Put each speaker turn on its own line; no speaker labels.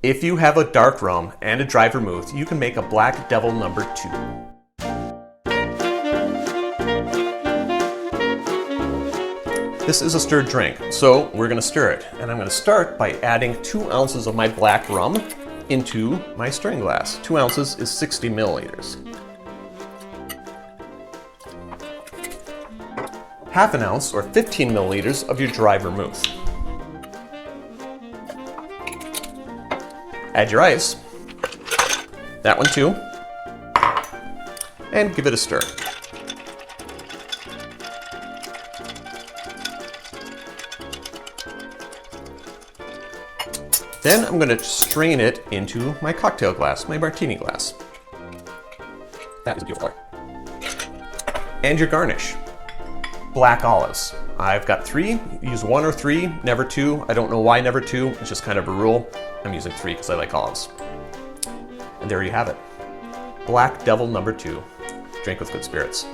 If you have a dark rum and a dry vermouth, you can make a Black Devil No. 2. This is a stirred drink, so we're going to stir it. And I'm going to start by adding 2 ounces of my black rum into my stirring glass. 2 ounces is 60 milliliters. Half an ounce, or 15 milliliters, of your dry vermouth. Add your ice, that one too, and give it a stir. Then I'm going to strain it into my cocktail glass, my martini glass. That is a beautiful color. And your garnish. Black olives. I've got 3. Use 1 or 3, never 2. I don't know why never 2. It's just kind of a rule. I'm using 3 because I like olives. And there you have it. Black Devil No. 2. Drink with good spirits.